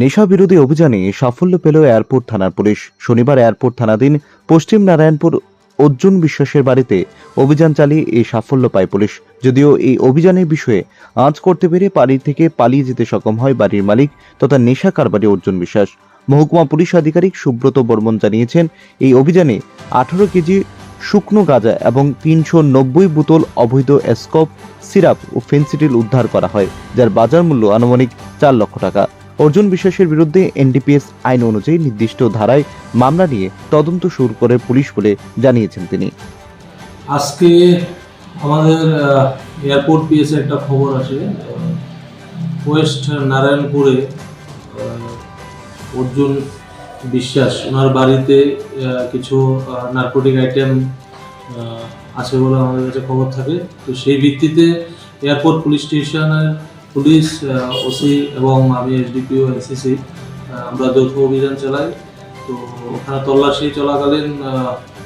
নেশা বিরোধী অভিযানে সাফল্য পেল এয়ারপোর্ট থানার পুলিশ। শনিবার এয়ারপোর্ট থানাধীন পশ্চিম নারায়ণপুর অর্জুন বিশ্বাসের বাড়িতে অভিযান চালিয়ে এই সাফল্য পায় পুলিশ। যদিও এই অভিযানের বিষয়ে আঁচ করতে পেরে বাড়ি থেকে পালিয়ে যেতে সক্ষম হয় বাড়ির মালিক তথা নেশা কারবারি অর্জুন বিশ্বাস। মহকুমা পুলিশ আধিকারিক সুব্রত বর্মন জানিয়েছেন, এই অভিযানে 18 কেজি শুকনো গাঁজা এবং 390 বোতল অবৈধ স্কপ, সিরাপ ও ফেন্সিডিল উদ্ধার করা হয়, যার বাজার মূল্য আনুমানিক 4 লক্ষ টাকা। অর্জুন বিশ্বাসের বিরুদ্ধে এনডিপিএস আইন অনুযায়ী নির্দিষ্ট ধারায় মামলা নিয়ে তদন্ত শুরু করে পুলিশ বলে জানিয়েছেন তিনি। আজকে আমাদের এয়ারপোর্ট পিএসে একটা খবর আসে, ওয়েস্ট নারায়ণপুরে অর্জুন বিশ্বাস ওনার বাড়িতে কিছু নার্কোটিক আইটেম আছে বলে আমাদের কাছে খবর থাকে। তো সেই ভিত্তিতে এয়ারপোর্ট পুলিশ স্টেশনের পুলিশ, ওসি এবং আমি এসডিপিও এসিসি আমরা যৌথ অভিযান চালাই। তো ওখানে তল্লাশি চলাকালীন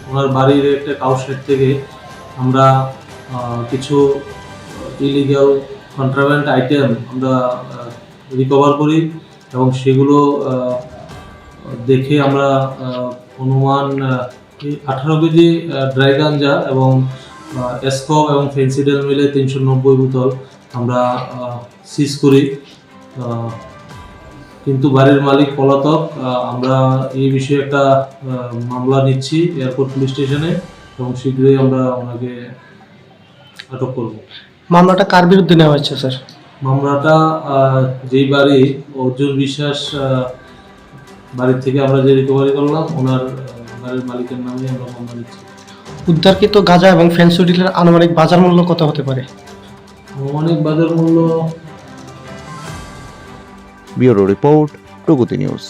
ওনার বাড়ির একটা কাউশেড থেকে আমরা কিছু ইলিগাল কন্ট্রাব্যান্ড আইটেম আমরা রিকভার করি এবং সেগুলো দেখে আমরা অনুমান 18 কেজি ড্রাই গাঞ্জা এবং স্কপ এবং ফেন্সিডিল মিলে 390 বোতল আমরা সিজ করি। কিন্তু বাড়ির মালিক পলাতক। আমরা এই বিষয়ে একটা মামলা নিচ্ছি এয়ারপোর্ট পুলিশ স্টেশনে এবং শীঘ্রই আমরা ওনাকে আটক করব। মামলাটা কার বিরুদ্ধে নেওয়া হয়েছে স্যার? মামলাটা যেই বাড়ি অর্জুন বিশ্বাস বাড়ির থেকে আমরা যে রিকভারি করলাম ওনার বাড়ির মালিকের নামে আমরা মামলা নিচ্ছি। উদ্ধারকৃত গাঁজা এবং ফেন্সিডিলের আনুমানিক বাজার মূল্য কত হতে পারে? আনুমানিক বাজার মূল্য। ব্যুরো রিপোর্ট, প্রগতি নিউজ।